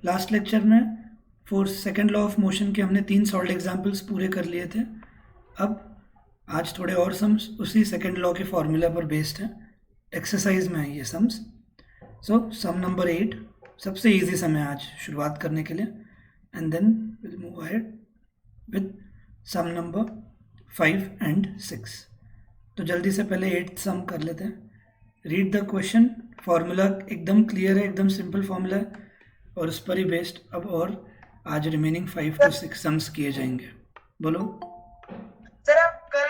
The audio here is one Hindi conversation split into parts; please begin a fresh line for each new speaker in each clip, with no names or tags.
लास्ट लेक्चर में force second law of motion के हमने 3 सॉल्व्ड एग्जांपल्स पूरे कर लिए थे। अब आज थोड़े और सम्स उसी सेकंड लॉ के फॉर्मूला पर बेस्ड हैं, एक्सरसाइज में है ये सम्स। सो सम नंबर 8 सबसे इजी सम है आज शुरुआत करने के लिए, and then will move ahead with some number 5 and 6। तो जल्दी से पहले 8th सम कर लेते हैं। Read the question. फॉर्मूला एकदम क्लियर है, एकदम सिंपल फॉर्मूला है और उस पर ही बेस्ड अब और आज रिमेनिंग 5 to 6 सम्स किए जाएंगे। बोलो
सर, आप कल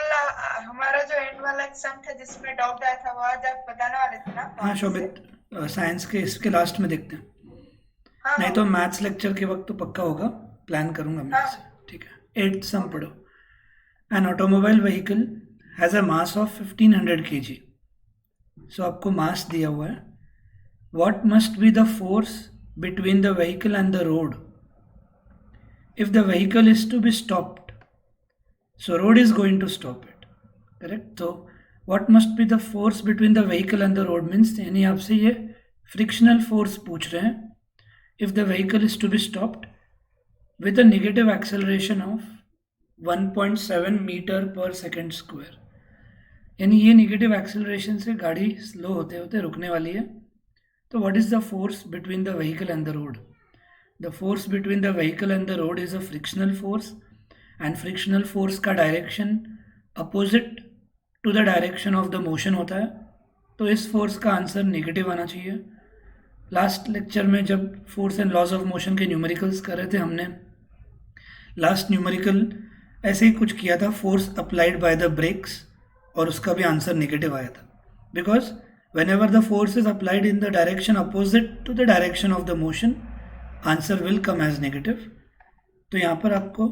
हमारा जो एंड वाला एग्जाम था जिसमें डाउट आया था वो आज आप बताने वाले थे ना
हाँ
वापस से?
शोभित, साइंस के इसके लास्ट में देखते हैं,
हाँ
नहीं
हाँ
तो मैथ्स लेक्चर के वक्त तो पक्का होगा, प्लान करूंगा मैं
हाँ।
इसे। ठीक है, 8th सम पढ़ो। An automobile vehicle has a mass of 1500 kg। सो आपको मास दिया हुआ है। What must be the force between the vehicle and the road if the vehicle is to be stopped? So road is going to stop it, correct? So what must be the force between the vehicle and the road means यानी आपसे ये frictional force पूछ रहे हैं। if the vehicle is to be stopped with a negative acceleration of 1.7 meter per second square, यानी ये नेगेटिव एक्सेलरेशन से गाड़ी स्लो होते होते रुकने वाली है। तो what is the force between the vehicle and the road? The force between the vehicle and the road is a frictional force, and frictional force का direction opposite to the direction of the motion होता है। तो इस फोर्स का आंसर नेगेटिव आना चाहिए। लास्ट लेक्चर में जब force and laws of motion के न्यूमेरिकल्स कर रहे थे हमने लास्ट न्यूमेरिकल ऐसे ही कुछ किया था, force applied by the brakes, और उसका भी आंसर नेगेटिव आया था, because whenever the force is applied in the direction opposite to the direction of the motion, answer will come as negative. तो यहाँ पर आपको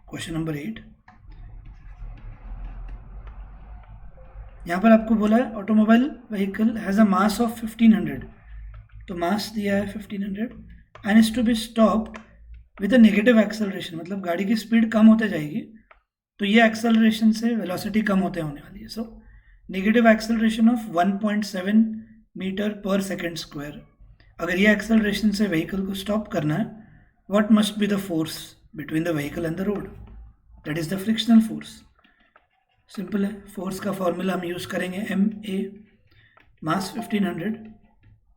क्वेश्चन नंबर 8, यहाँ पर आपको बोला है automobile vehicle has a mass of 1500। तो मास दिया है 1500 and is to be stopped with a negative acceleration, मतलब गाड़ी की स्पीड कम होते जाएगी तो ये एक्सेलरेशन से वेलोसिटी कम होते होने वाली है। So negative acceleration of 1.7 metre पर सेकेंड स्क्वायर। अगर ये एक्सेलरेशन से व्हीकल को स्टॉप करना है, what must be the force between the vehicle and the road? That is the frictional force. Simple है, फोर्स का फॉर्मूला हम यूज़ करेंगे ma, मास 1500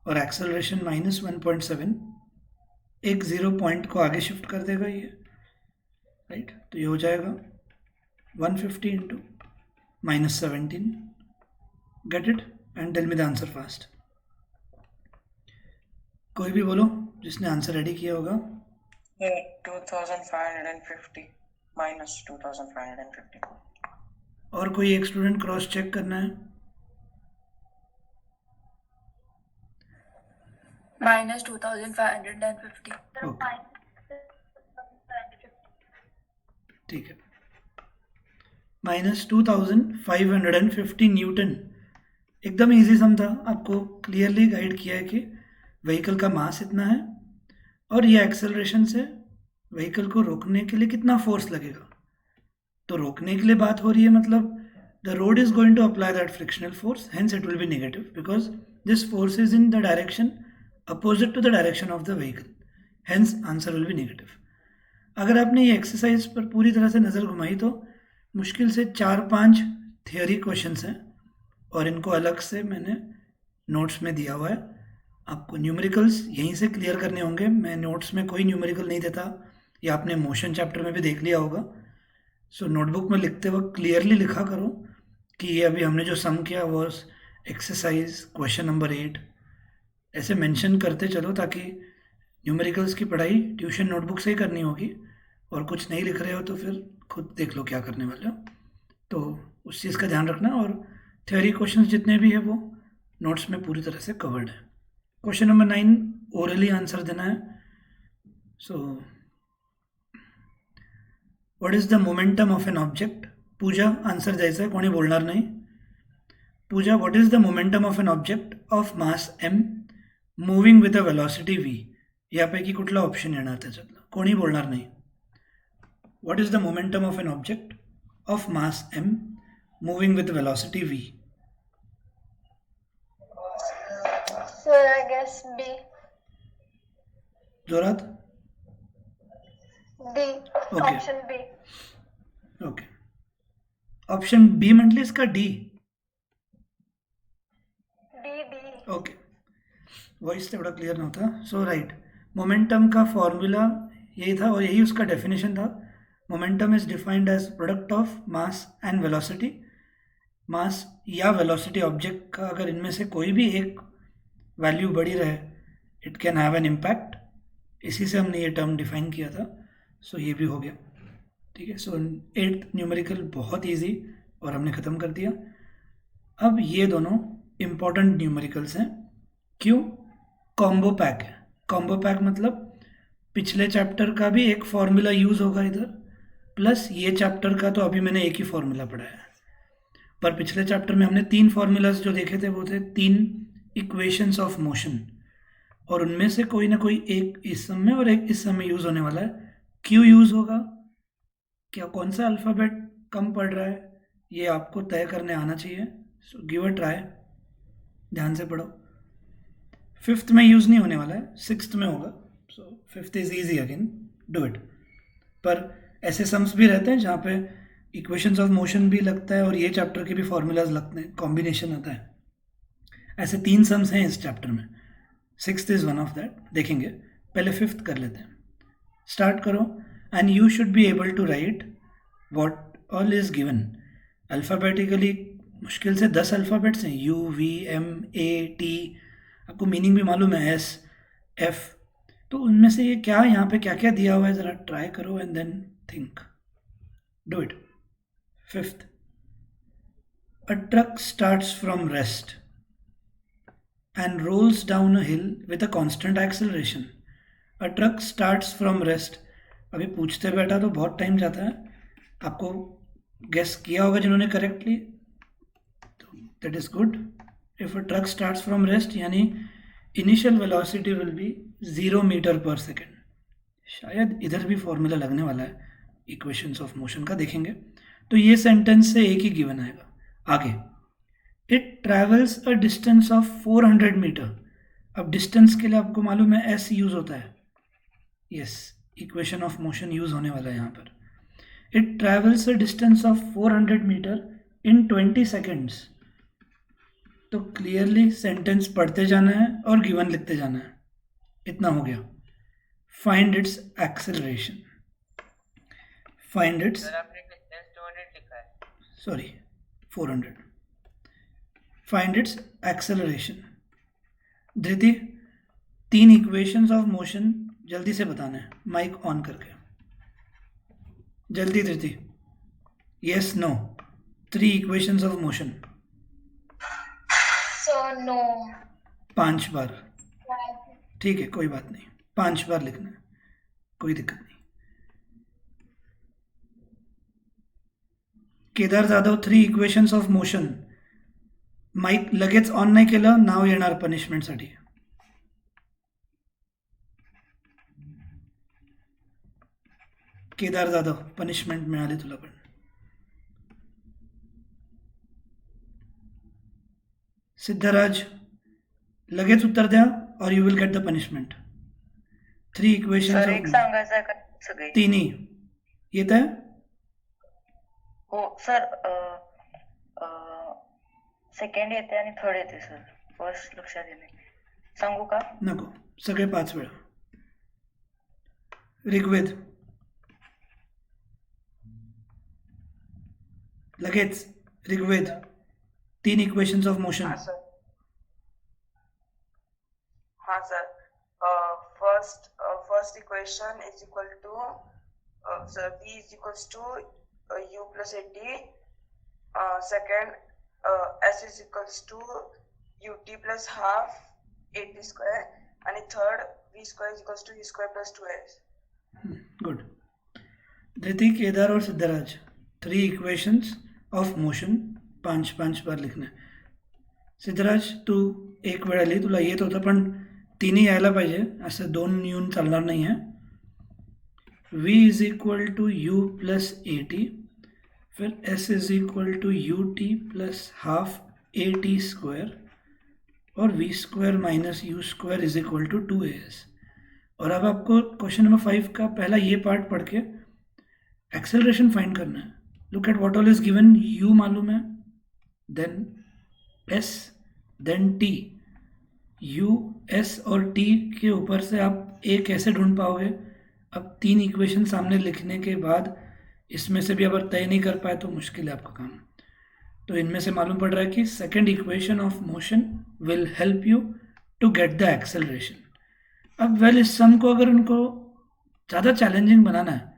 और एक्सेलरेशन -1.7। एक 0 पॉइंट को आगे शिफ्ट कर देगा ये, राइट? तो ये हो जाएगा 150 into -17। Get it? And tell me the answer fast. कोई भी बोलो जिसने आंसर रेडी किया होगा।
2550 minus 2550।
और कोई एक स्टूडेंट क्रॉस चेक करना है?
-2550।
ओके, ठीक है। -2550 न्यूटन। एकदम इजी सम था, आपको क्लियरली गाइड किया है कि व्हीकल का मास इतना है और ये एक्सेलरेशन से व्हीकल को रोकने के लिए कितना फोर्स लगेगा। तो रोकने के लिए बात हो रही है, मतलब the road is going to apply that frictional force, hence it will be negative because this force is in the direction opposite to the direction of the vehicle, hence answer will be negative. अगर आपने ये एक्सरसाइज पर पूरी तरह से नज़र घुमाई तो मुश्किल से 4-5 थियोरी क्वेश्चंस हैं और इनको अलग से मैंने नोट्स में दिया हुआ है। आपको न्यूमेरिकल्स यहीं से क्लियर करने होंगे, मैं नोट्स में कोई न्यूमेरिकल नहीं देता, ये आपने मोशन चैप्टर में भी देख लिया होगा। सो नोटबुक में लिखते वक्त क्लियरली लिखा करो कि ये अभी हमने जो सम किया वो एक्सरसाइज क्वेश्चन नंबर 8, ऐसे मेंशन करते चलो ताकि न्यूमेरिकल्स की पढ़ाई ट्यूशन नोटबुक से ही करनी होगी, और कुछ नहीं लिख रहे हो तो फिर खुद देख लो क्या करने वाले हो। तो उस चीज़ का ध्यान रखना, और थ्योरी क्वेश्चंस जितने भी है वो नोट्स में पूरी तरह से कवर्ड है। क्वेश्चन नंबर 9 ओरली आंसर देना है। So what is the momentum of an object? Puja answer द्यायचा आहे, कोणी बोलणार नाही। Puja, what is the momentum of an object of mass m moving with a velocity v? यापैकी कुठला ऑप्शन येणार त्याच्यातला? कोणी बोलणार नाही। What is the momentum of an object of mass m moving with velocity v?
Sir, I guess B.
जोरात?
D,
okay
option B.
Okay. Option B म्हटलीस का डी?
डी.
ओके, वॉइस तेवढा क्लिअर नव्हता. सो राईट, मोमेंटम का फॉर्म्युला यही था और यही उसका डेफिनेशन था. Momentum is defined as product of mass and velocity. Mass या वेलोसिटी ऑब्जेक्ट का अगर इनमें से कोई भी एक वैल्यू बढ़ी रहे, it can have an impact. इसी से हमने ये टर्म डिफाइन किया था. सो ये भी हो गया. ठीक है. सो 8th न्यूमेरिकल बहुत इजी और हमने ख़त्म कर दिया. अब ये दोनों इम्पॉर्टेंट न्यूमेरिकल्स हैं. क्यों? कॉम्बो पैक है. कॉम्बो पैक मतलब पिछले चैप्टर का भी एक फॉर्मूला यूज़ होगा इधर, प्लस ये चैप्टर का तो अभी मैंने एक ही फॉर्मूला पढ़ाया है. पर पिछले चैप्टर में हमने 3 फॉर्मूलाज जो देखे थे वो थे 3 इक्वेशंस ऑफ मोशन, और उनमें से कोई ना कोई एक इस सम में और एक इस सम में यूज़ होने वाला है. क्यों यूज़ होगा, क्या कौन सा अल्फ़ाबेट कम पड़ रहा है, ये आपको तय करने आना चाहिए. सो गिव अ ट्राई, ध्यान से पढ़ो. 5th में यूज़ नहीं होने वाला है, 6th में होगा. सो 5th is easy again, do it. पर ऐसे सम्स भी रहते हैं जहाँ पे इक्वेशंस ऑफ मोशन भी लगता है और ये चैप्टर के भी फॉर्मूलाज लगते हैं, कॉम्बिनेशन आता है. ऐसे 3 सम्स हैं इस चैप्टर में. 6th is one of that, देखेंगे. पहले 5th कर लेते हैं. स्टार्ट करो. And you should be able to write what all is given. Alphabetically मुश्किल से 10 अल्फ़ाबेट्स हैं, U, V, M, A, T. आपको मीनिंग भी मालूम है, S, F. तो उनमें से ये क्या, यहाँ पे क्या क्या दिया हुआ है, ज़रा ट्राई करो and then think. Do it. 5th, a truck starts from rest and rolls down a hill with a constant acceleration. A truck starts from rest. अभी पूछते बैठा तो बहुत टाइम जाता है. आपको गेस किया होगा जिन्होंने करेक्टली, तो that is good. If a truck starts from rest यानी initial velocity will be 0 metre पर सेकेंड. शायद इधर भी फॉर्मूला लगने वाला है इक्वेशंस ऑफ मोशन का, देखेंगे. तो ये सेंटेंस से एक ही गिवन आएगा. आगे, it travels a distance of 400 metre. अब डिस्टेंस के लिए आपको मालूम है एस यूज़ होता है. Yes, equation of motion use होने वाला है यहाँ पर. It travels a distance of 400 metre in 20 seconds. तो क्लियरली सेंटेंस पढ़ते जाना है और गिवन लिखते जाना है. इतना हो गया. Find its acceleration. Find its,
sir आपने डिस्टेंस 200 लिखा है.
Sorry 400. Find its acceleration. Dhriti, 3 equations of motion जल्दी से बताना है, माइक ऑन करके. जल्दी Dhriti. Yes, no. 3 equations of motion.
So no.
5 बार. ठीक है, कोई बात नहीं, 5 बार लिखना है, कोई दिक्कत नहीं. Kedar Jadhav, 3 equations of motion. Mike लगेच ऑन नाही केलं, नाव येणार पनिशमेंटसाठी. केदार जाधव, पनिशमेंट मिळाली तुला पण. सिद्धराज, लगेच उत्तर द्या और you will get the punishment. 3 equations
sir एक
ऑफ
सांगायचं आहे का सगळे?
तिन्ही येत आहे.
हो सर, सेकंड येते आणि थर्ड येते सर. फर्स्ट लक्षात येणे. सांगू का?
नको, सगळे 5 वेळा. ऋग्वेद, लगेच. Rigved, 3 equations of motion.
हाँ सर. हाँ sir. First equation is equal to V is equals to U plus AT. Second, S is equals to UT plus half AT square. And third, V square is equals to U square plus 2S.
Good. Dhriti, Kedar और सिद्धराज, 3 इक्वेशंस ऑफ मोशन 5 बार लिखना है. सिद्धराज, तू 1 वेळा लिही, तुला येत होतं पण 3 यायला पाहिजे, असं 2 येऊन चालणार नाही आहे. V is equal to U plus AT, फिर S is equal to UT plus half AT square और V square minus U square is equal to 2AS. और अब आपको क्वेश्चन नंबर 5 का पहला ये पार्ट पढ़ के एक्सेलरेशन फाइंड करना है. Look at what all is given. u मालूम है, then s, then t. u, s और t के ऊपर से आप a कैसे ढूंढ पाओगे? अब 3 इक्वेशन सामने लिखने के बाद इसमें से भी अगर तय नहीं कर पाए तो मुश्किल है आपका काम. तो इनमें से मालूम पड़ रहा है कि second equation of motion will help you to get the acceleration. अब वेल इस सम को अगर उनको ज़्यादा चैलेंजिंग बनाना है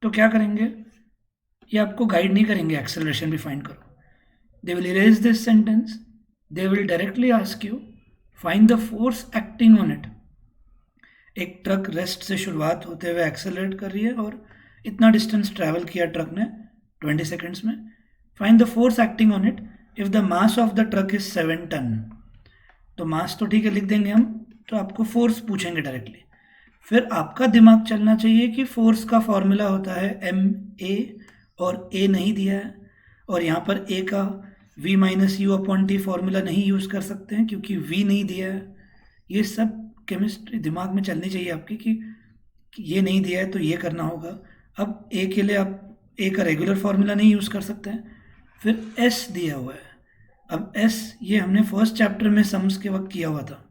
तो क्या करेंगे? ये आपको गाइड नहीं करेंगे एक्सेलरेशन भी फाइंड करो. They will erase this sentence. They will directly ask you find the force acting on it. एक ट्रक रेस्ट से शुरुआत होते हुए एक्सेलरेट कर रही है और इतना डिस्टेंस ट्रैवल किया ट्रक ने 20 सेकेंड्स में. Find the force acting on it if the mass of the truck is 7 ton. तो मास तो ठीक है लिख देंगे हम, तो आपको फोर्स पूछेंगे डायरेक्टली. फिर आपका दिमाग चलना चाहिए कि फोर्स का फॉर्मूला होता है ma और a नहीं दिया है, और यहाँ पर a का v minus u upon T formula नहीं यूज़ कर सकते हैं क्योंकि v नहीं दिया है. ये सब केमिस्ट्री दिमाग में चलनी चाहिए आपकी कि ये नहीं दिया है तो ये करना होगा. अब a के लिए आप a का रेगुलर फॉर्मूला नहीं यूज़ कर सकते हैं. फिर s दिया हुआ है. अब s ये हमने फर्स्ट चैप्टर में सम्स के वक्त किया हुआ था.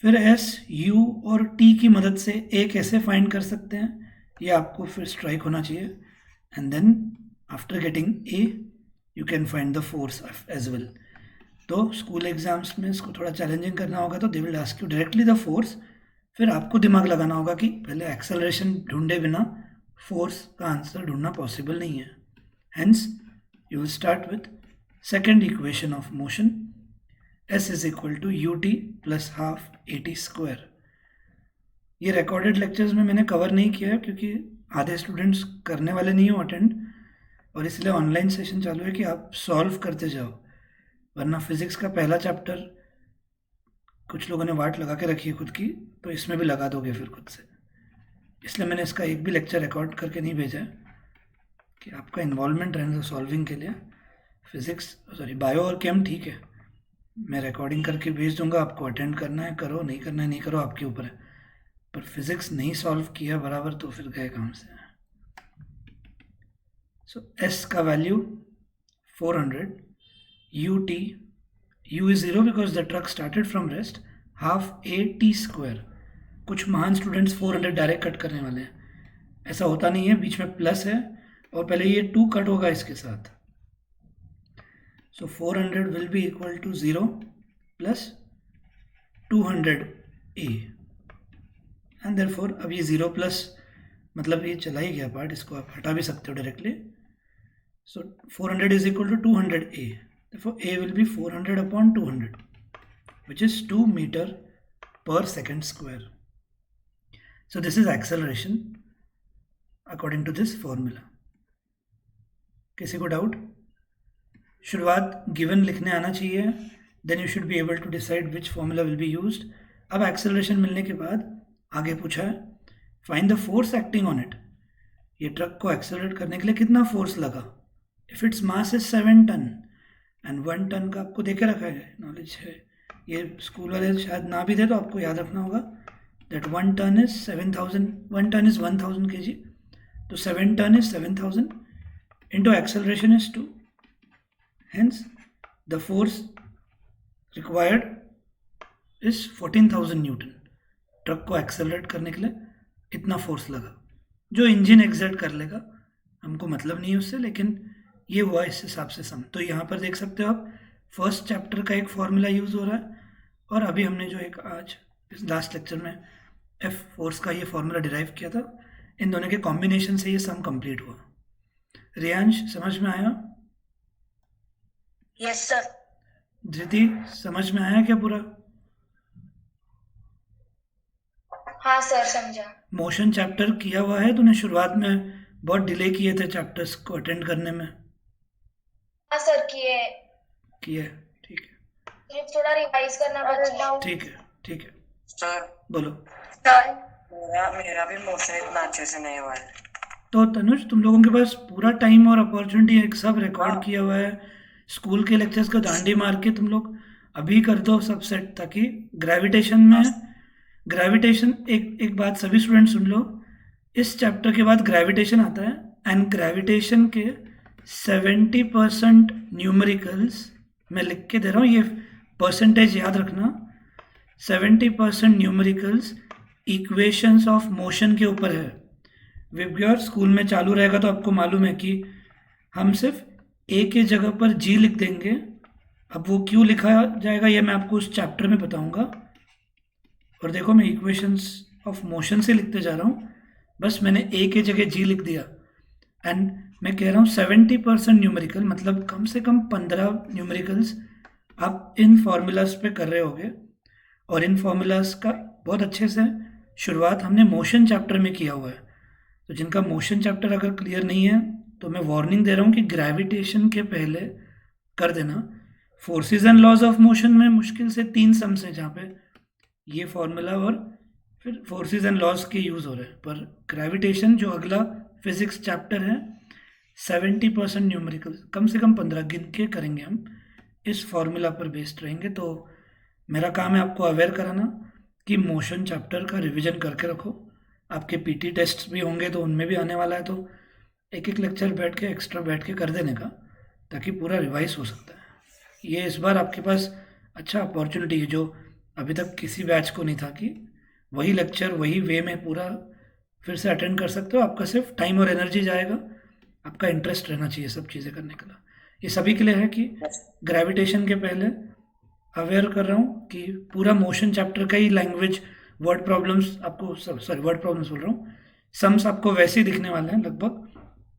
फिर s, u और t की मदद से a कैसे फाइंड कर सकते हैं ये आपको फिर स्ट्राइक होना चाहिए. And then after getting a you can find the force as well. तो स्कूल एग्जाम्स में इसको थोड़ा चैलेंजिंग करना होगा तो they will ask you directly the force. फिर आपको दिमाग लगाना होगा कि पहले एक्सेलरेशन ढूंढे बिना फोर्स का आंसर ढूंढना पॉसिबल नहीं है. Hence you will start with second equation of motion, s is equal to ut plus half at square. ये रिकॉर्डेड लेक्चर्स में मैंने कवर नहीं किया है क्योंकि आधे स्टूडेंट्स करने वाले नहीं हो अटेंड, और इसलिए ऑनलाइन सेशन चालू है कि आप सॉल्व करते जाओ. वरना फिजिक्स का पहला चैप्टर कुछ लोगों ने वाट लगा के रखी है खुद की, तो इसमें भी लगा दोगे फिर खुद से. इसलिए मैंने इसका एक भी लेक्चर रिकॉर्ड करके नहीं भेजा है कि आपका इन्वॉल्वमेंट रहने दो सॉल्विंग के लिए. बायो और केम ठीक है, मैं रिकॉर्डिंग करके भेज दूंगा, आपको अटेंड करना है करो, नहीं करना है नहीं करो, आपके ऊपर है. पर फिजिक्स नहीं सॉल्व किया बराबर तो फिर गए काम से. सो एस का value 400, u is 0 because the truck started from rest, half A T square. कुछ महान स्टूडेंट्स 400 डायरेक्ट कट करने वाले हैं. ऐसा होता नहीं है, बीच में प्लस है और पहले ये 2 कट होगा इसके साथ. So 400 will be equal to 0 plus 200a and therefore अब ये 0 प्लस मतलब ये चला ही गया पार्ट, इसको आप हटा भी सकते हो directly. So 400 is equal to 200a, therefore a will be 400 upon 200 which is 2 metre पर second square. So this is acceleration according to this formula. किसी को डाउट? शुरुआत गिवन लिखने आना चाहिए, then you should be able to decide which formula will be used. अब एक्सेलरेशन मिलने के बाद आगे पूछा है find the force acting on it. ये ट्रक को एक्सेलरेट करने के लिए कितना फोर्स लगा. If its mass is 7 ton and 1 ton का आपको देखे रखा है, नॉलेज है, ये स्कूल वाले शायद ना भी दे तो आपको याद रखना होगा that 1 ton is 7000, 1 ton is 1000 kg. तो 7 ton is 7000 into acceleration is 2. Hence the force required is 14,000 Newton. Truck को एक्सेलरेट करने के लिए इतना फोर्स लगा. जो इंजन एक्सर्ट कर लेगा हमको मतलब नहीं है उससे, लेकिन ये हुआ इस हिसाब से सम. तो यहाँ पर देख सकते हो आप फर्स्ट चैप्टर का एक फॉर्मूला यूज़ हो रहा है, और अभी हमने जो एक आज इस लास्ट लेक्चर में एफ फोर्स का ये फॉर्मूला डिराइव किया था, इन दोनों के कॉम्बिनेशन से ये सम कंप्लीट हुआ. रियांश समझ में आया?
Yes sir.
धृति समझ में आया क्या पूरा?
हाँ सर समझा.
मोशन चैप्टर किया हुआ है तूने? शुरुआत में बहुत डिले किए थे चैप्टर्स को अटेंड करने में.
हाँ सर किए.
ठीक है,
सिर्फ थोड़ा रिवाइज करना बचा.
ठीक है.
सर
बोलो.
सर
मेरा भी मोशन इतना अच्छे से नहीं हुआ है.
तो तनुज तुम लोगों के पास पूरा टाइम और अपॉर्चुनिटी है, सब रिकॉर्ड किया हुआ है. स्कूल के लेक्चर्स को दांडी मार के तुम लोग अभी कर दो सब सेट, ताकि ग्रेविटेशन, एक बात सभी स्टूडेंट सुन लो, इस चैप्टर के बाद ग्रेविटेशन आता है एंड ग्रेविटेशन के 70% न्यूमेरिकल्स मैं लिख के दे रहा हूँ, ये परसेंटेज याद रखना, 70% न्यूमेरिकल्स इक्वेशंस ऑफ मोशन के ऊपर है। विबग्योर स्कूल में चालू रहेगा तो आपको मालूम है कि हम सिर्फ ए के जगह पर जी लिख देंगे। अब वो क्यों लिखा जाएगा ये मैं आपको उस चैप्टर में बताऊंगा। और देखो मैं इक्वेशंस ऑफ मोशन से लिखते जा रहा हूँ, बस मैंने ए के जगह जी लिख दिया एंड मैं कह रहा हूँ 70% न्यूमेरिकल, मतलब कम से कम 15 न्यूमेरिकल्स आप इन फॉर्मूलाज पे कर रहे होगे। और इन फॉर्मूलाज का बहुत अच्छे से शुरुआत हमने मोशन चैप्टर में किया हुआ है। तो जिनका मोशन चैप्टर अगर क्लियर नहीं है तो मैं वार्निंग दे रहा हूँ कि ग्रेविटेशन के पहले कर देना। Forces and laws of motion में मुश्किल से 3 सम्स हैं जहाँ पे ये फॉर्मूला और फिर फोर्सेस एंड लॉज के यूज़ हो रहे हैं, पर ग्रेविटेशन जो अगला फिजिक्स चैप्टर है 70% न्यूमेरिकल, कम से कम 15 गिन के करेंगे हम, इस फॉर्मूला पर बेस्ड रहेंगे। तो मेरा काम है आपको अवेयर कराना कि मोशन चैप्टर का रिवीजन करके रखो। आपके पीटी टेस्ट्स भी होंगे तो उनमें भी आने वाला है, तो एक एक लेक्चर बैठ के एक्स्ट्रा बैठ के कर देने का, ताकि पूरा रिवाइज हो सकता है। ये इस बार आपके पास अच्छा अपॉर्चुनिटी है जो अभी तक किसी बैच को नहीं था, कि वही लेक्चर वही वे में पूरा फिर से अटेंड कर सकते हो। आपका सिर्फ टाइम और एनर्जी जाएगा, आपका इंटरेस्ट रहना चाहिए सब चीज़ें करने के लिए। ये सभी के लिए है कि ग्रेविटेशन के पहले अवेयर कर रहा हूँ कि पूरा मोशन चैप्टर का ही लैंग्वेज, वर्ड प्रॉब्लम्स आपको, सॉरी वर्ड प्रॉब्लम्स बोल रहा हूँ, सम्स आपको वैसे ही दिखने वाले हैं लगभग।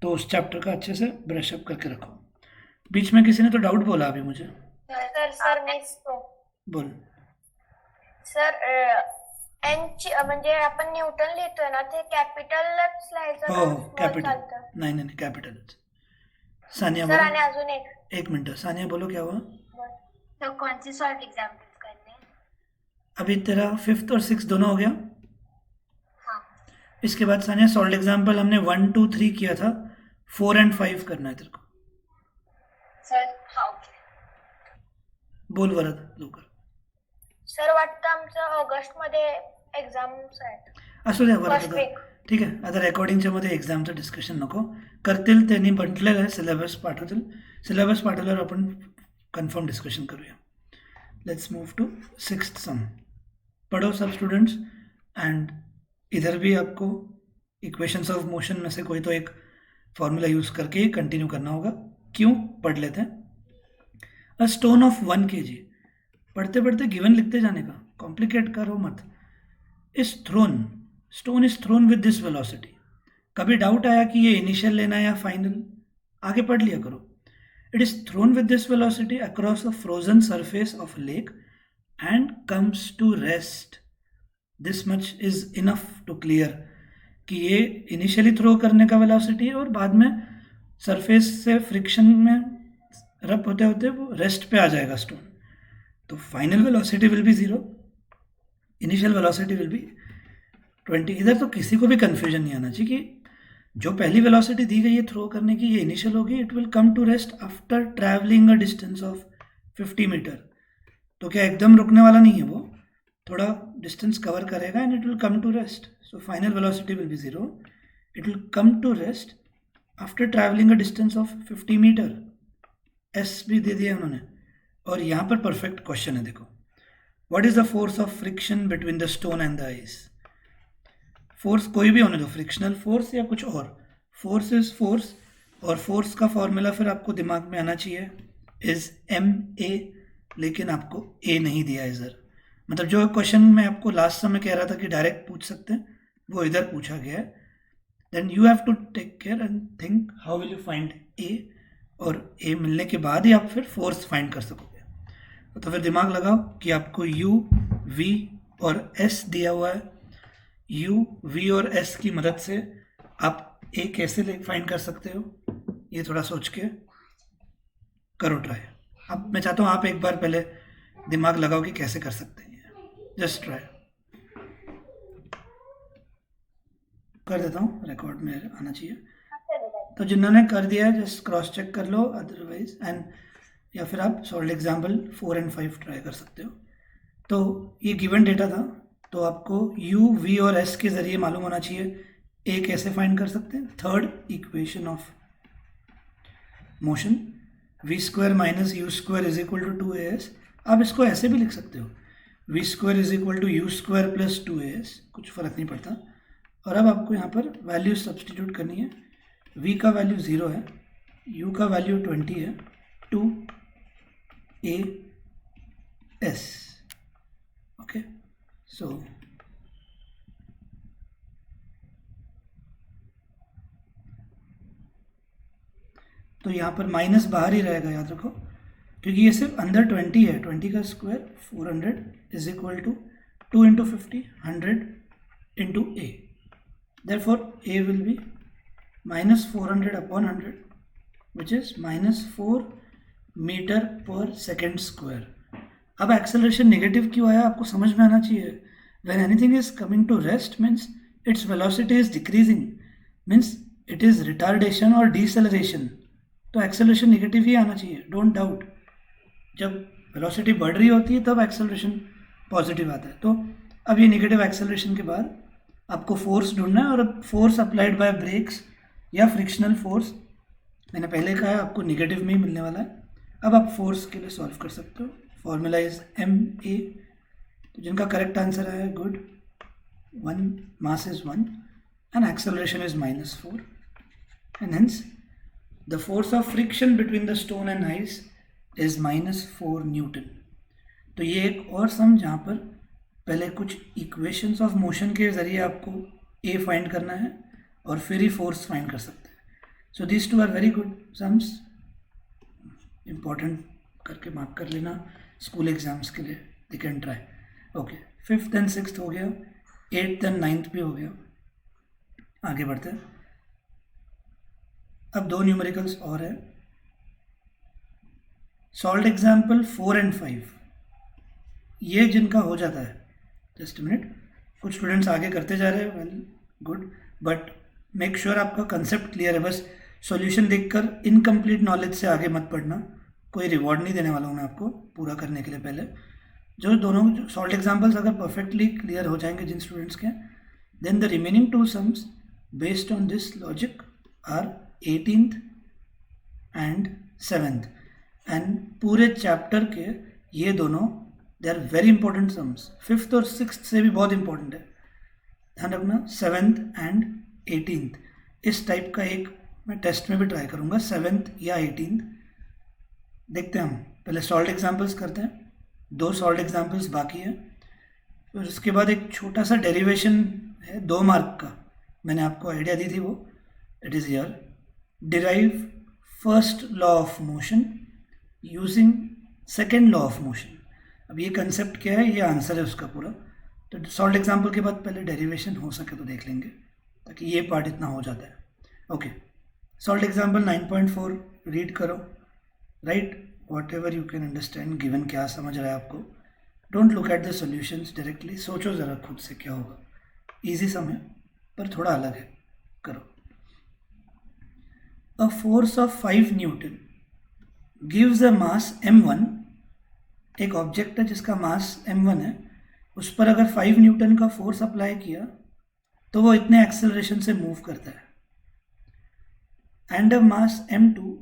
तो उस चैप्टर का अच्छे से ब्रशअप करके रखो। बीच में किसी ने तो डाउट बोला अभी मुझे,
सर नेक्स्ट
बोल।
सर एनची म्हणजे आपण न्यूटन लिहितोय ना ते कॅपिटलच लिहायचं
हो
का small
कैपिटल,
चालतं?
नहीं नहीं कैपिटल। सानिया
सर आणि
बोलो,
अजून
एक मिनट, सानिया बोलो क्या हुआ।
तो कौन सी सॉल्ट एग्जाम्पल्स करने हैं?
अभी तेरा 5th और 6th दोनों हो गया।
हाँ
इसके बाद सानिया सॉल्ट एग्जाम्पल हमने 1, 2, 3 किया था, 4 एंड 5 करना है तेरे को।
सर हाँ ओके
बोल वरद लवकर।
सर वाटतं आमचं ऑगस्ट मध्ये एक्झाम्स आहेत
असू द्या वरद
फर्स्ट
आता,
वीक.
ठीक आहे। आता रेकॉर्डिंगच्या मध्ये एक्झामचं डिस्कशन नको करतील, त्यांनी म्हटलेलं आहे सिलेबस पाठवतील, सिलेबस पाठवल्यावर आपण कन्फर्म डिस्कशन करूया। लेट्स मूव टू 6th सम। पढ़ो सब स्टूडेंट्स, एंड इधर भी आपको इक्वेशंस ऑफ मोशन में से कोई तो एक फॉर्मूला यूज़ करके ही कंटिन्यू करना होगा। क्यों, पढ़ लेते हैं। अ स्टोन ऑफ 1 kg, पढ़ते पढ़ते गिवन लिखते जाने का, कॉम्प्लिकेट करो मत। Is throne, stone is thrown with this velocity. कभी डाउट आया कि ये इनिशियल लेना है या फाइनल, आगे पढ़ लिया करो। It is thrown with this velocity across a frozen surface of lake and comes to rest. This much is enough to clear कि ये इनिशियली थ्रो करने का वेलोसिटी है और बाद में सरफेस से फ्रिक्शन में रब होते होते वो रेस्ट पे आ जाएगा स्टोन। तो final velocity will be 0, initial velocity will B 20। इधर तो किसी को भी कन्फ्यूजन नहीं आना चाहिए कि जो पहली वेलोसिटी दी गई है थ्रो करने की, ये इनिशियल होगी, it will come to rest after travelling a distance of 50 metre. तो क्या एकदम रुकने वाला नहीं है, वो थोड़ा डिस्टेंस कवर करेगा and it will come to rest. So final velocity will be 0, it will come to rest after travelling a distance of 50 metre. S भी दे दिया उन्होंने। और यहाँ पर परफेक्ट क्वेश्चन है, देखो, what is the force of friction between the stone and the ice. Force कोई भी होने दो, फ्रिक्शनल फोर्स या कुछ और, फोर्स इज फोर्स, और फोर्स का फॉर्मूला फिर आपको दिमाग में आना चाहिए, इज ma, लेकिन आपको a नहीं दिया है इधर। मतलब जो क्वेश्चन मैं आपको लास्ट समय कह रहा था कि डायरेक्ट पूछ सकते हैं, वो इधर पूछा गया है। Then you have to take care and think how will you find a, और a मिलने के बाद ही आप फिर फोर्स फाइंड कर सकोगे। तो फिर दिमाग लगाओ कि आपको u, v और s दिया हुआ है। u, v और s की मदद से आप a कैसे फाइंड कर सकते हो, ये थोड़ा सोच के करो ट्राई। अब मैं चाहता हूँ आप एक बार पहले दिमाग लगाओ कि कैसे कर सकते हैं, जस्ट ट्राई। कर देता हूँ, रिकॉर्ड में आना चाहिए। तो जिन्होंने कर दिया है जस्ट क्रॉस चेक कर लो, अदरवाइज एंड या फिर आप सॉल्व एग्जाम्पल 4 एंड 5 ट्राई कर सकते हो। तो ये गिवन डेटा था, तो आपको u, v और s के ज़रिए मालूम होना चाहिए। a कैसे फाइंड कर सकते हैं? Third equation of motion, v square minus u square is equal to 2as। आप इसको ऐसे भी लिख सकते हो, v square is equal to u square plus 2as, कुछ फ़र्क नहीं पड़ता। और अब आपको यहाँ पर वैल्यू सब्सटीट्यूट करनी है। v का वैल्यू 0 है, u का वैल्यू 20 है, 2as। ओके, सो तो यहाँ पर माइनस बाहर ही रहेगा, याद रखो, क्योंकि ये सिर्फ अंदर 20 है। 20 का square 400 is equal to 2 into 50, 100 into a। Therefore a will be minus 400 upon 100 which is minus 4 metre पर सेकेंड स्क्वायर। अब एक्सेलरेशन नेगेटिव क्यों आया आपको समझ में आना चाहिए। When anything is coming to rest means its velocity is decreasing, means it is retardation और डिसेलरेशन। तो एक्सेलरेशन नेगेटिव ही आना चाहिए, डोंट डाउट। जब वेलोसिटी बढ़ रही होती है तब एक्सेलरेशन पॉजिटिव आता है। तो अब ये नेगेटिव एक्सेलरेशन के बाद आपको फोर्स ढूंढना है, और अब फोर्स अप्लाइड बाय ब्रेक्स या फ्रिक्शनल फोर्स, मैंने पहले कहा है आपको नेगेटिव में ही मिलने वाला है। अब आप फोर्स के लिए सॉल्व कर सकते हो। फॉर्मूला इज ma, तो जिनका करेक्ट आंसर है good, 1 mass is 1 and acceleration is -4 and hence the force of friction between the stone and ice is -4 Newton. तो ये एक और सम जहाँ पर पहले कुछ इक्वेशंस ऑफ मोशन के ज़रिए आपको a फाइंड करना है और फिर ही फोर्स फाइंड कर सकते हैं। So this two are very good sums, important करके मार्क कर लेना स्कूल एग्जाम्स के लिए, they can try. Okay, 5th and 6th हो गया, 8th एंड 9th भी हो गया। आगे बढ़ते हैं। अब 2 न्यूमेरिकल्स और है। सॉल्व एग्जाम्पल 4 एंड 5, ये जिनका हो जाता है, जस्ट मिनट, कुछ स्टूडेंट्स आगे करते जा रहे हैं, well good, but make sure आपका कंसेप्ट क्लियर है। बस सॉल्यूशन देखकर इनकम्प्लीट नॉलेज से आगे मत पढ़ना, कोई रिवॉर्ड नहीं देने वाला हूँ मैं आपको पूरा करने के लिए। पहले जो दोनों सॉल्व एग्जाम्पल्स अगर परफेक्टली क्लियर हो जाएंगे जिन स्टूडेंट्स के, then the remaining 2 sums based on this logic are 18th and 7th, and पूरे चैप्टर के ये दोनों they are very important sums. 5th और 6th से भी बहुत इंपॉर्टेंट है, ध्यान रखना। 7th एंड 18th इस टाइप का एक मैं टेस्ट में भी ट्राई करूँगा, 7th या 18th। देखते हैं, हम पहले सॉल्व एग्जाम्पल्स करते हैं। 2 सॉल्व एग्जाम्पल्स बाकी है, फिर उसके बाद एक छोटा सा डेरिवेशन है 2 मार्क का, मैंने आपको आइडिया दी थी वो, it is here. derive first law of motion using second law of motion। अब ये कंसेप्ट क्या है, ये आंसर है उसका पूरा। तो सॉल्व एग्जाम्पल के बाद पहले डेरिवेशन हो सके तो देख लेंगे, ताकि ये पार्ट इतना हो जाता है। ओके, सॉल्व एग्जाम्पल 9.4 रीड करो, right what ever you can understand given क्या समझ रहा है आपको। Don't look at the solutions directly, सोचो ज़रा खुद से क्या होगा। ईजी सम है पर थोड़ा अलग है, करो। A force of 5 Newton gives a mass m1, एक ऑब्जेक्ट है जिसका मास m1 है, उस पर अगर 5 न्यूटन का फोर्स अप्लाई किया तो वो इतने एक्सेलरेशन से मूव करता है। And a mass m2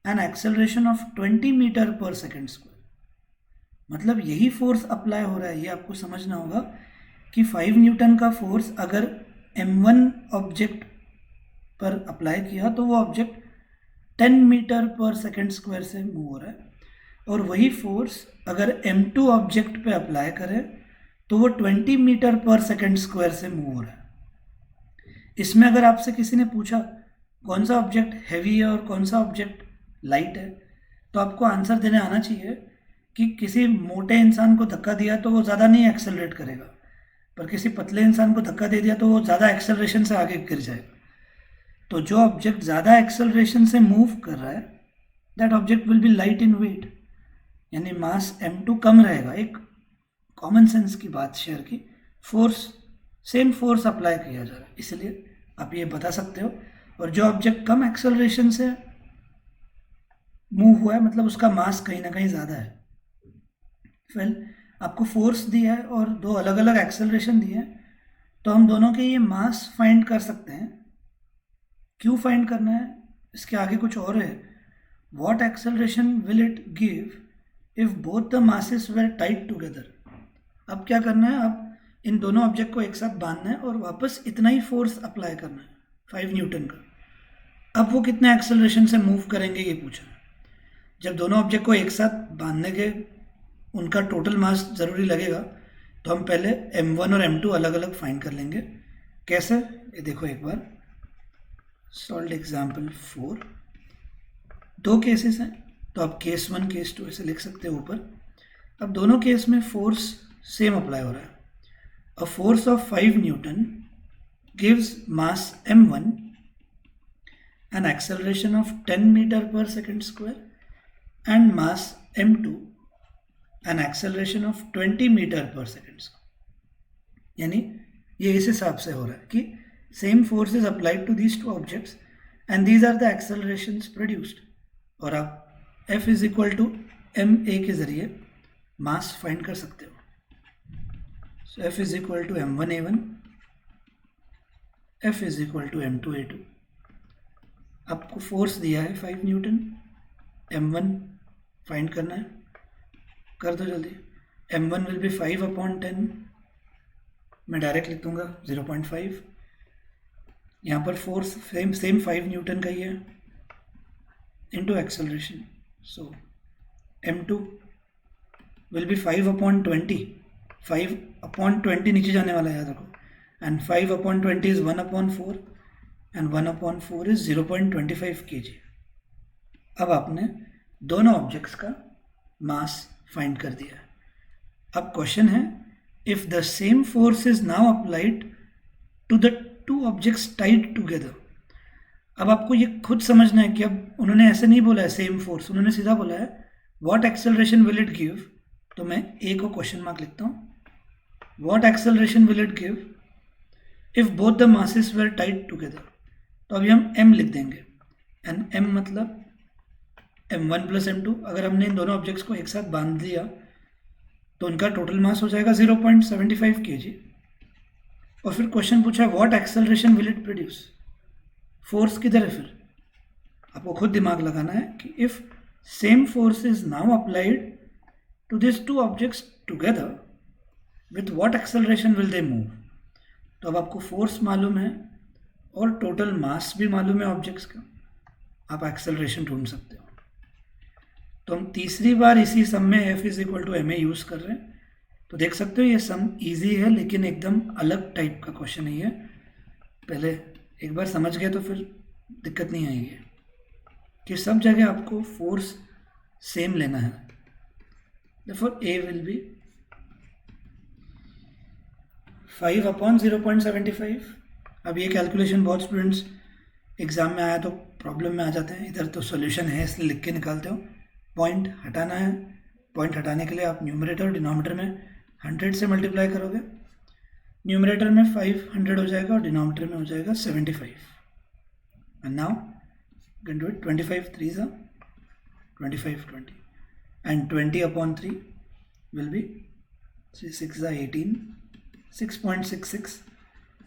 an acceleration of 20 metre पर सेकेंड स्क्वायर। मतलब यही फोर्स अप्लाई हो रहा है, ये आपको समझना होगा कि 5 न्यूटन का फोर्स अगर m1 ऑब्जेक्ट पर अप्लाई किया तो वो ऑब्जेक्ट 10 मीटर पर सेकेंड स्क्वायर से मूव हो रहा है, और वही फोर्स अगर m2 ऑब्जेक्ट पे अप्लाई करें तो वो 20 मीटर पर सेकेंड स्क्वायर से मूव हो रहा है। इसमें अगर आपसे किसी ने पूछा कौन सा ऑब्जेक्ट हैवी है और कौन सा ऑब्जेक्ट लाइट है, तो आपको आंसर देने आना चाहिए कि किसी मोटे इंसान को धक्का दिया तो वो ज़्यादा नहीं एक्सेलरेट करेगा, पर किसी पतले इंसान को धक्का दे दिया तो वो ज़्यादा एक्सेलरेशन से आगे गिर जाएगा। तो जो ऑब्जेक्ट ज़्यादा एक्सेलरेशन से मूव कर रहा है that object will be light in weight, यानी मास m2 कम रहेगा। एक कॉमन सेंस की बात शेयर की, फोर्स सेम फोर्स अप्लाई किया जा रहा है, इसलिए आप ये बता सकते हो। और जो ऑब्जेक्ट कम एक्सेलरेशन से मूव हुआ है मतलब उसका मास कहीं ना कहीं ज़्यादा है। फिर आपको फोर्स दिया है और दो अलग अलग एक्सेलरेशन दिए हैं, तो हम दोनों के ये मास फाइंड कर सकते हैं। क्यों फाइंड करना है, इसके आगे कुछ और है। What acceleration will it give if both the masses were tight together. अब क्या करना है, अब इन दोनों ऑब्जेक्ट को एक साथ बांधना है और वापस इतना ही फोर्स अप्लाई करना है, 5 न्यूटन का। अब वो कितने एक्सेलरेशन से मूव करेंगे ये पूछा है। जब दोनों ऑब्जेक्ट को एक साथ बांधने के उनका टोटल मास ज़रूरी लगेगा, तो हम पहले m1 और m2 अलग अलग फाइंड कर लेंगे। कैसे, ये देखो एक बार। Solve example 4। 2 केसेस हैं, तो आप केस 1 केस 2 ऐसे लिख सकते हो ऊपर। अब दोनों केस में फोर्स सेम अप्लाई हो रहा है। A force of 5 Newton gives mass m1 an acceleration of 10 meter per second square and mass m2 an acceleration of 20 meter per second square. यानी ये इस हिसाब से हो रहा है कि same force is applied to these two objects and these are the accelerations produced, और आप F is equal to M A के जरिए मास फाइंड कर सकते हो। So F is equal to m1a1, F is equal to m2a2। आपको फोर्स दिया है 5 न्यूटन, m1 फाइंड करना है, कर दो जल्दी। m1 विल बी 5/10, मैं डायरेक्ट लिख दूंगा 0.5। यहाँ पर फोर्स सेम 5 न्यूटन का ही है into acceleration, so m2 will be 5/20। 5/20 नीचे जाने वाला है, याद रखो, and 5/20 is 1/4 and 1/4 is 0.25 kg। अब आपने दोनों ऑब्जेक्ट्स का मास फाइंड कर दिया है। अब क्वेश्चन है, if the same force is now applied to the two objects tied together. अब आपको ये खुद समझना है कि अब उन्होंने ऐसे नहीं बोला है सेम फोर्स, उन्होंने सीधा बोला है what acceleration will it give. तो मैं ए को क्वेश्चन मार्क लिखता हूँ, what acceleration will it give if both the masses were tied together. तो अभी हम m लिख देंगे, एंड m मतलब m1 प्लस m2। अगर हमने इन दोनों ऑब्जेक्ट्स को एक साथ बांध दिया तो उनका टोटल मास हो जाएगा 0.75 kg। और फिर क्वेश्चन पूछा है what acceleration will it produce. Force किधर है, फिर आपको खुद दिमाग लगाना है कि if same force is now applied to this two objects together with what acceleration will they move. तो अब आपको फोर्स मालूम है और टोटल मास भी मालूम है ऑब्जेक्ट्स का, आप एक्सेलरेशन ढूंढ सकते हो। तो हम तीसरी बार इसी सम में F is equal to M a use कर रहे हैं। तो देख सकते हो ये सम इजी है, लेकिन एकदम अलग टाइप का क्वेश्चन नहीं है। पहले एक बार समझ गए तो फिर दिक्कत नहीं आएगी कि सब जगह आपको फोर्स सेम लेना है। Therefore A will B 5/0.75। अब ये कैलकुलेशन बहुत स्टूडेंट्स एग्ज़ाम में आया तो प्रॉब्लम में आ जाते हैं। इधर तो सॉल्यूशन है इसलिए लिख के निकालते हो। पॉइंट हटाना है, पॉइंट हटाने के लिए आप न्यूमरेटर और डिनोमिनेटर में 100 से मल्टीप्लाई करोगे। न्यूमरेटर में 500 हो जाएगा और डिनोमिनेटर में हो जाएगा 75। And now can do it, 25 3s are 25 20 and 20/3 will be 3 6s are 18 6.66।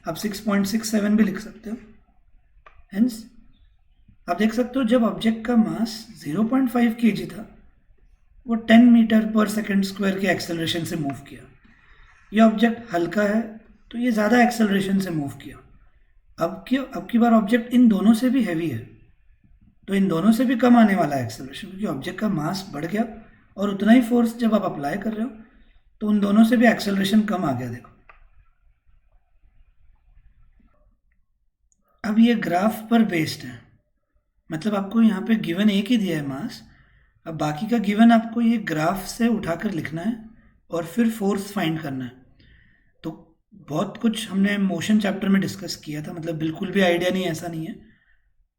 आप 6.67 भी लिख सकते हो। हेंस आप देख सकते हो जब ऑब्जेक्ट का मास 0.5 kg था, वो 10 मीटर पर सेकेंड स्क्वायर के एक्सेलरेशन से मूव किया। ये ऑब्जेक्ट हल्का है तो ये ज़्यादा एक्सेलरेशन से मूव किया। अब की बार ऑब्जेक्ट इन दोनों से भी हैवी है, तो इन दोनों से भी कम आने वाला है एक्सेलरेशन, क्योंकि ऑब्जेक्ट का मास बढ़ गया और उतना ही फोर्स जब आप अप्लाई कर रहे हो तो उन दोनों से भी एक्सेलरेशन कम आ गया। देखो अब ये ग्राफ पर बेस्ड है, मतलब आपको यहाँ पे गिवन एक ही दिया है मास। अब बाकी का गिवन आपको ये ग्राफ से उठाकर लिखना है और फिर फोर्स फाइंड करना है। तो बहुत कुछ हमने मोशन चैप्टर में डिस्कस किया था, मतलब बिल्कुल भी आइडिया नहीं, ऐसा नहीं है।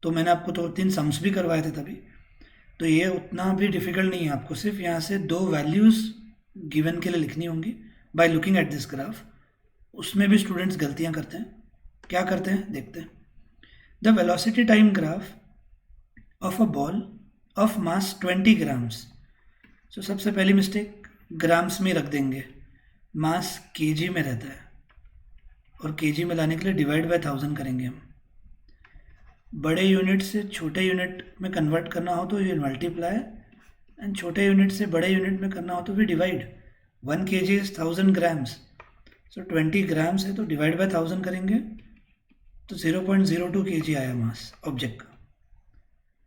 तो मैंने आपको 2-3 सम्स भी करवाए थे तभी, तो ये उतना भी डिफ़िकल्ट नहीं है। आपको सिर्फ यहाँ से 2 वैल्यूज़ गिवन के लिए लिखनी होंगी bye looking at this graph. उसमें भी स्टूडेंट्स गलतियाँ करते हैं। क्या करते हैं देखते हैं। The velocity time graph of a ball of mass 20 grams। सो सबसे पहली मिस्टेक, ग्राम्स में रख देंगे, मास केजी में रहता है, और केजी में लाने के लिए डिवाइड बाय 1000 करेंगे हम। बड़े यूनिट से छोटे यूनिट में कन्वर्ट करना हो तो ये मल्टीप्लाई, एंड छोटे यूनिट से बड़े यूनिट में करना हो तो भी divide. 1 kg is 1000 grams, so 20 grams है तो डिवाइड बाय 1000 करेंगे तो 0.02 kg आया मास ऑब्जेक्ट का।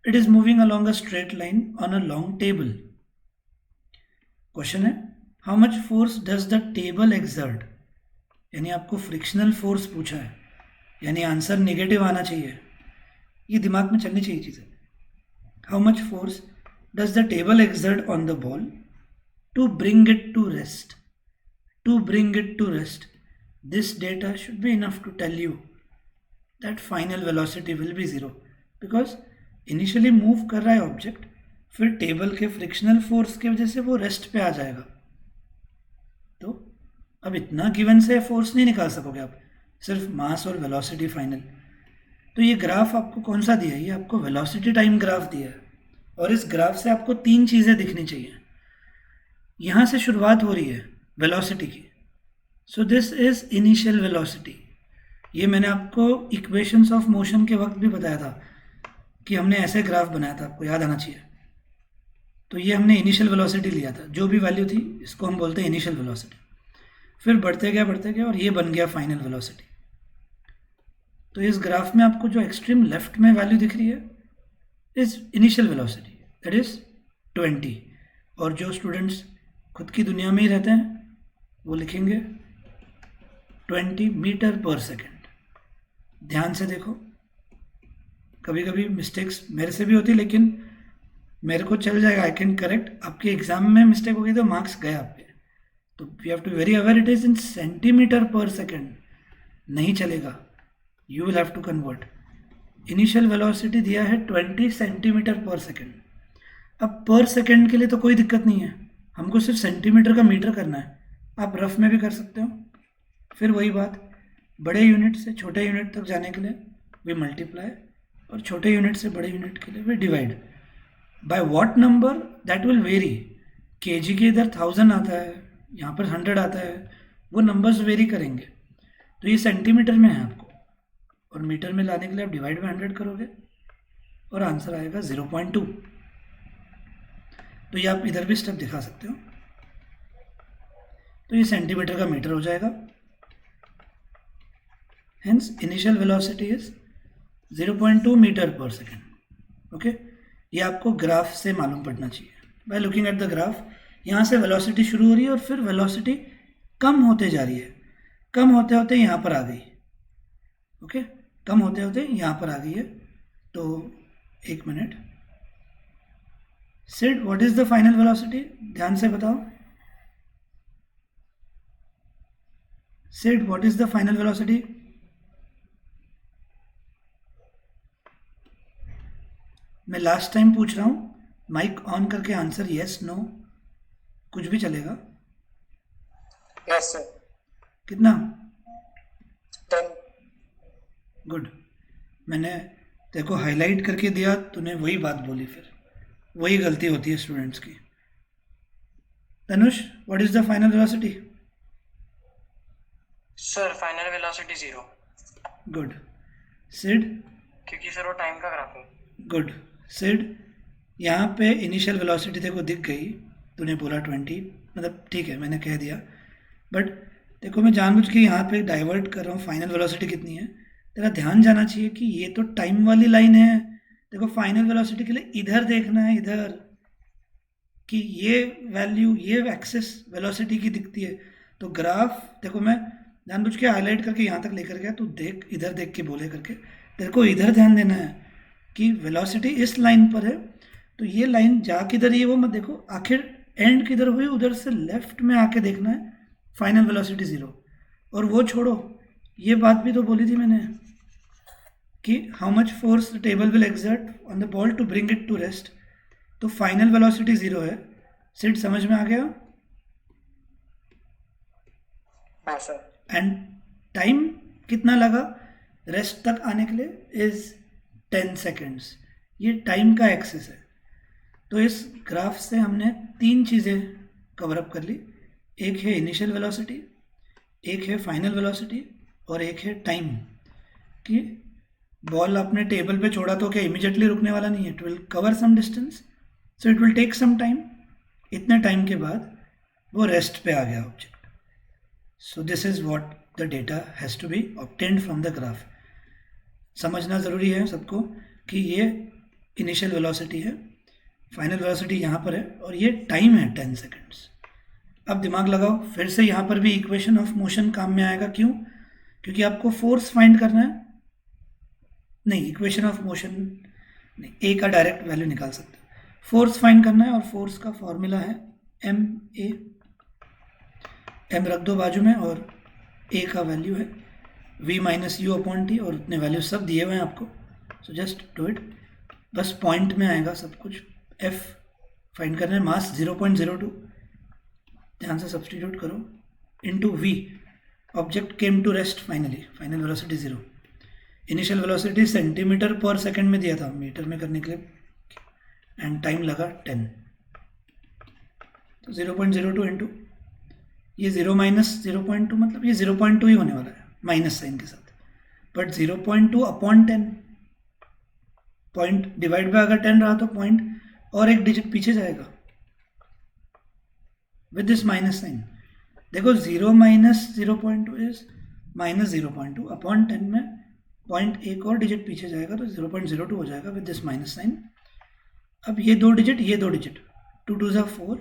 It is moving along a straight line on a long table. Question है how much force does the table exert, यानी आपको फ्रिक्शनल फोर्स पूछा है, यानी आंसर नेगेटिव आना चाहिए, ये दिमाग में चलनी चाहिए चीज़ें। How much force does the table exert on the ball to bring it to rest, to bring it to rest, this data should be enough to tell you that final velocity will be 0, because initially move कर रहा है ऑब्जेक्ट, फिर टेबल के फ्रिक्शनल फोर्स की वजह से वो रेस्ट पे आ जाएगा। तो अब इतना गिवन से फोर्स नहीं निकाल सकोगे आप, सिर्फ मास और वेलोसिटी फाइनल। तो ये ग्राफ आपको कौन सा दिया है, ये आपको वेलोसिटी टाइम ग्राफ दिया है, और इस ग्राफ से आपको 3 चीज़ें दिखनी चाहिए। यहाँ से शुरुआत हो रही है वेलोसिटी की, सो दिस इज इनिशियल वेलोसिटी। ये मैंने आपको इक्वेशंस ऑफ मोशन के वक्त भी बताया था कि हमने ऐसे ग्राफ बनाया था, आपको याद आना चाहिए। तो ये हमने इनिशियल वेलोसिटी लिया था, जो भी वैल्यू थी इसको हम बोलते हैं इनिशियल वेलोसिटी। फिर बढ़ते गया और ये बन गया फाइनल वेलोसिटी। तो इस ग्राफ में आपको जो एक्सट्रीम लेफ्ट में वैल्यू दिख रही है is initial velocity, that is 20। और जो स्टूडेंट्स खुद की दुनिया में ही रहते हैं वो लिखेंगे 20 मीटर पर सेकेंड। ध्यान से देखो, कभी कभी मिस्टेक्स मेरे से भी होती, लेकिन मेरे को चल जाएगा, आई कैन करेक्ट। आपके एग्जाम में मिस्टेक हो गई तो मार्क्स गए आपके। तो we have to very aware it is in centimetre per second, नहीं चलेगा, you will have to convert. Initial velocity दिया है 20 सेंटीमीटर पर सेकेंड। अब पर सेकेंड के लिए तो कोई दिक्कत नहीं है, हमको सिर्फ सेंटीमीटर का मीटर करना है, आप रफ में भी कर सकते हो। फिर वही बात, बड़े यूनिट से छोटे यूनिट तक जाने के लिए वी मल्टीप्लाई, और छोटे यूनिट से बड़े यूनिट के लिए we divide by what number, that will vary. KG के इधर 1000 आता है, यहाँ पर 100 आता है, वो नंबर्स वेरी करेंगे। तो ये सेंटीमीटर में है आपको, और मीटर में लाने के लिए आप डिवाइड बाय 100 करोगे और आंसर आएगा 0.2। तो ये आप इधर भी स्टेप दिखा सकते हो। तो ये सेंटीमीटर का मीटर हो जाएगा, hence initial velocity is 0.2 metre पर सेकेंड। ओके, ये आपको ग्राफ से मालूम पड़ना चाहिए। By looking at the graph, यहाँ से वेलोसिटी शुरू हो रही है और फिर वेलोसिटी कम होते जा रही है, कम होते होते यहाँ पर आ गई। ओके, कम होते होते यहाँ पर आ गई है। तो एक minute, Sid what is the final velocity, ध्यान से बताओ Sid, what is the final velocity? मैं लास्ट टाइम पूछ रहा हूँ, माइक ऑन करके आंसर यस नो कुछ भी चलेगा।
Yes sir.
कितना?
10।
गुड, मैंने देखो हाईलाइट करके दिया, तूने वही बात बोली, फिर वही गलती होती है स्टूडेंट्स की। Tanush, what is the final velocity?
Sir final velocity 0,
good. Sid?
क्योंकि सर वो टाइम का ग्राफ है।
गुड। सिड, यहाँ पे इनिशियल वेलोसिटी देखो दिख गई, तूने बोला 20, मतलब ठीक है मैंने कह दिया, बट देखो मैं जानबूझ के यहाँ पे डाइवर्ट कर रहा हूँ। फाइनल वेलोसिटी कितनी है, तेरा ध्यान जाना चाहिए कि ये तो टाइम वाली लाइन है। देखो फाइनल वेलोसिटी के लिए इधर देखना है, इधर, कि ये वैल्यू, ये एक्सेस वेलोसिटी की दिखती है। तो ग्राफ देखो मैं जानबूझ के हाईलाइट करके यहाँ तक लेकर गया, तू देख, इधर देख के बोले करके, तेरे को इधर ध्यान देना है कि वेलोसिटी इस लाइन पर है। तो ये लाइन जा किधर, ये वो मत देखो, आखिर एंड किधर हुई, उधर से लेफ्ट में आके देखना है फाइनल वेलोसिटी 0। और वो छोड़ो, ये बात भी तो बोली थी मैंने कि how much force the table will exert on the ball to bring it to rest. तो फाइनल वेलोसिटी 0 है। सिड समझ में आ गया?
हाँ सर।
एंड टाइम कितना लगा रेस्ट तक आने के लिए? Is 10 seconds. ये टाइम का एक्सेस है। तो इस ग्राफ से हमने 3 चीज़ें कवर अप कर ली। एक है इनिशियल वेलोसिटी, एक है फाइनल वेलोसिटी और एक है टाइम। कि बॉल आपने टेबल पे छोड़ा तो क्या इमीडिएटली रुकने वाला नहीं है, it will cover some distance, so it will take some time. इतने टाइम के बाद वो रेस्ट पे आ गया object. So this is what the data has to be obtained from the graph. समझना ज़रूरी है सबको कि ये इनिशियल वेलोसिटी है, फाइनल वेलोसिटी यहाँ पर है और ये टाइम है 10 सेकेंड्स। अब दिमाग लगाओ, फिर से यहाँ पर भी इक्वेशन ऑफ मोशन काम में आएगा। क्यों? क्योंकि आपको फोर्स फाइंड करना है। नहीं, इक्वेशन ऑफ मोशन नहीं, ए का डायरेक्ट वैल्यू निकाल सकते हैं। फोर्स फाइंड करना है और फोर्स का फॉर्मूला है एम ए। एम रख दो बाजू में और ए का वैल्यू है v minus u upon T और उतने वैल्यू सब दिए हुए हैं आपको। सो जस्ट डू इट, बस पॉइंट में आएगा सब कुछ। f फाइंड करना है, मास 0.02, ध्यान से सब्सटीट्यूट करो, into v। Object came to rest finally, final velocity 0। Initial velocity centimetre per second में दिया था, मीटर में करने के लिए, एंड टाइम लगा 10। तो 0.02 इंटू ये 0 माइनस 0.2, मतलब ये 0.2 ही होने वाला है माइनस साइन के साथ। But 0.2 upon 10, point divide by अगर 10 रहा तो पॉइंट और एक डिजिट पीछे जाएगा विद दिस माइनस साइन। देखो 0 माइनस 0.2 इज माइनस 0.2 अपॉन 10 में पॉइंट एक और डिजिट पीछे जाएगा तो 0.02 हो जाएगा विद दिस माइनस साइन। अब ये दो डिजिट, ये दो डिजिट, 2 2 ज़ा 4,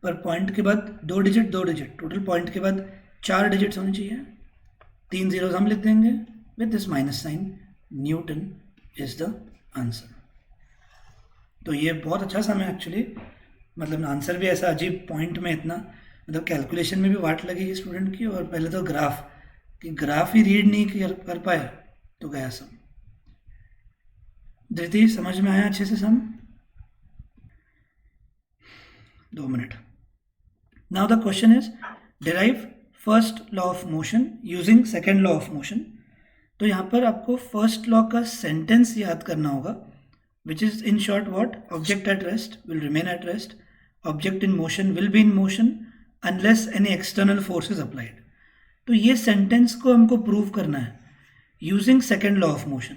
पर पॉइंट के बाद दो डिजिट, टोटल पॉइंट के बाद 4 डिजिट्स होने चाहिए। 3 zeros हम लिख देंगे with this minus sign. Newton is the answer. तो ये बहुत अच्छा सा मैं एक्चुअली, मतलब आंसर भी ऐसा अजीब पॉइंट में इतना, मतलब कैलकुलेशन में भी वाट लगी स्टूडेंट की, और पहले तो ग्राफ ही रीड नहीं कर पाया तो गया सब। धृति समझ में आया अच्छे से सम? 2 minute. Now the question is derive first law of motion using second law of motion. तो यहाँ पर आपको फर्स्ट लॉ का सेंटेंस याद करना होगा, which is in short what? Object at rest will remain at rest, object in motion will be in motion unless any external force is applied. तो ये सेंटेंस को हमको प्रूव करना है using second law of motion.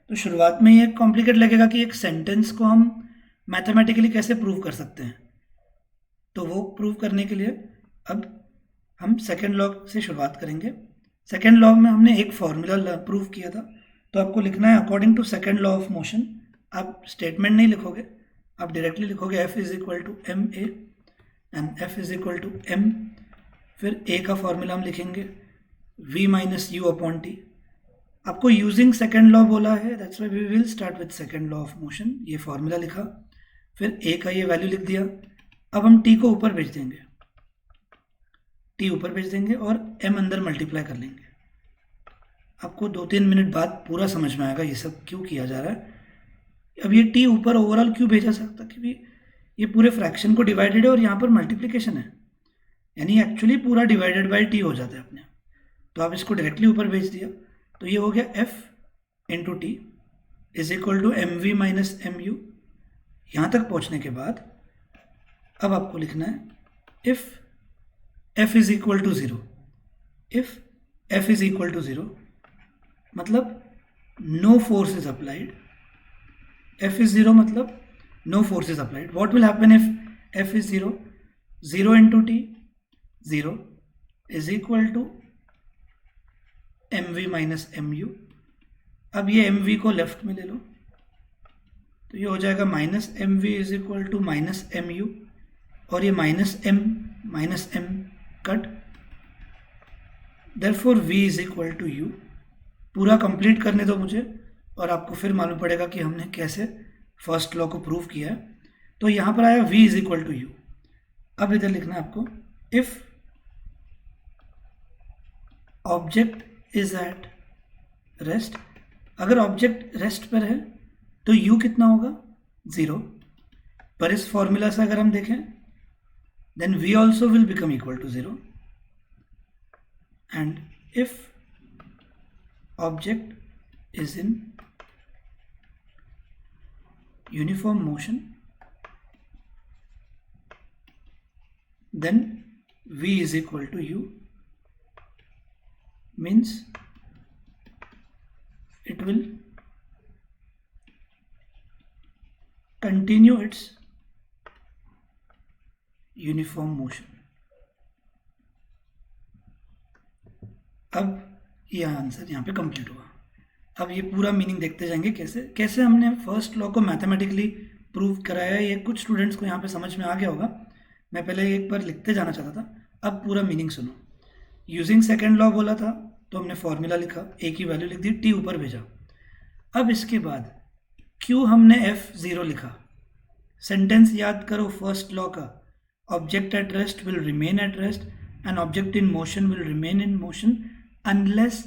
तो शुरुआत में ये कॉम्प्लिकेट लगेगा कि एक सेंटेंस को हम मैथमेटिकली कैसे प्रूव कर सकते हैं। तो वो प्रूव करने के लिए अब हम सेकेंड लॉ से शुरुआत करेंगे। सेकेंड लॉ में हमने एक फॉर्मूला प्रूव किया था, तो आपको लिखना है according to second law of motion. आप स्टेटमेंट नहीं लिखोगे, आप डायरेक्टली लिखोगे F is equal to M a and F is equal to m, फिर ए का फॉर्मूला हम लिखेंगे v minus u upon t. आपको यूजिंग सेकेंड लॉ बोला है, that's why we will start with second law of motion. ये फॉर्मूला लिखा, फिर ए का ये वैल्यू लिख दिया। अब हम टी को ऊपर भेज देंगे, टी ऊपर भेज देंगे और एम अंदर मल्टीप्लाई कर लेंगे। आपको 2-3 मिनट बाद पूरा समझ में आएगा ये सब क्यों किया जा रहा है। अब ये टी ऊपर ओवरऑल क्यों भेजा सकता, क्योंकि ये पूरे फ्रैक्शन को डिवाइडेड है और यहाँ पर मल्टीप्लिकेशन है, यानी एक्चुअली पूरा डिवाइडेड बाई टी हो जाता है अपने। तो आप इसको डायरेक्टली ऊपर भेज दिया, तो ये हो गया F into t is equal to m v minus m u. यहाँ तक पहुँचने के बाद अब आपको लिखना है if F is equal to 0, if F is equal to 0 मतलब no force is applied. F is 0 मतलब no force is applied. What will happen if F is 0? 0 into t 0 is equal to m v minus m u. अब ये एम वी को लेफ्ट में ले लो, तो ये हो जाएगा minus m v is equal to minus m u, और ये minus m cut, therefore v is equal to u. पूरा कंप्लीट करने दो मुझे और आपको फिर मालूम पड़ेगा कि हमने कैसे फर्स्ट लॉ को प्रूव किया है। तो यहाँ पर आया v is equal to u. अब इधर लिखना है आपको if object is at rest. अगर ऑब्जेक्ट रेस्ट पर है तो u कितना होगा? 0। पर इस फॉर्मूला से अगर हम देखें then v also will become equal to 0, and if object is in uniform motion then v is equal to u, means it will continue its uniform motion. अब यह आंसर यहाँ पे कंप्लीट हुआ. अब ये पूरा मीनिंग देखते जाएंगे कैसे हमने फर्स्ट लॉ को मैथमेटिकली प्रूव कराया. ये कुछ स्टूडेंट्स को यहाँ पे समझ में आ गया होगा. मैं पहले एक बार लिखते जाना चाहता था, अब पूरा मीनिंग सुनो. यूजिंग सेकेंड लॉ बोला था तो हमने फॉर्मूला लिखा, ए की वैल्यू लिख दी, टी ऊपर भेजा. अब इसके बाद क्यू हमने F0 लिखा. सेंटेंस याद करो फर्स्ट लॉ का, object at rest will remain at rest and object in motion will remain in motion unless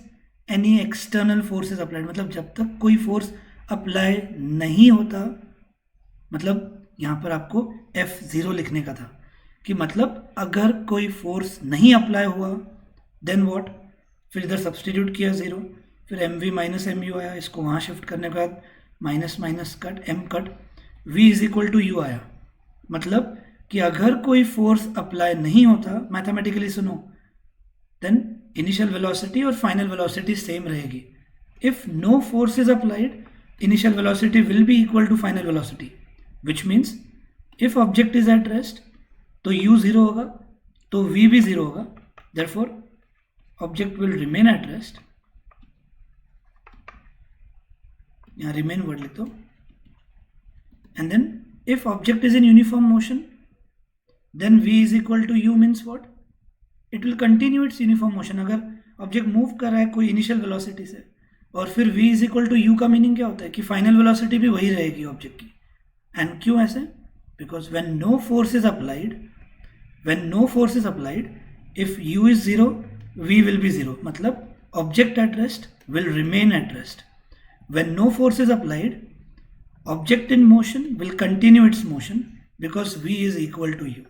any external forces applied. मतलब जब तक कोई फोर्स अप्लाई नहीं होता, मतलब यहाँ पर आपको F0 लिखने का था कि मतलब अगर कोई फोर्स नहीं अप्लाई हुआ देन व्हाट. फिर इधर सब्सटीट्यूट किया 0, फिर mv माइनस mu आया, इसको वहाँ शिफ्ट करने के बाद minus minus cut m cut v is equal to u आया. मतलब कि अगर कोई फोर्स अप्लाई नहीं होता, मैथमेटिकली सुनो, देन इनिशियल वेलोसिटी और फाइनल वेलोसिटी सेम रहेगी. If no force is applied, initial velocity will be equal to final velocity, which means if object is at rest तो u 0 होगा, तो v भी 0 होगा. Therefore object will remain at rest. यहाँ रिमेन वर्ड लिख दो. And then if object is in uniform motion, then v is equal to u means what, it will continue its uniform motion. अगर ऑब्जेक्ट मूव कर रहा है कोई इनिशियल वेलोसिटी से और फिर v is equal to u का मीनिंग क्या होता है कि फाइनल वेलोसिटी भी वही रहेगी ऑब्जेक्ट की. एंड क्यों ऐसे? Because when no force is applied, if u is 0, v will be 0. मतलब object at rest will remain at rest. When no force is applied, object in motion will continue its motion because v is equal to u.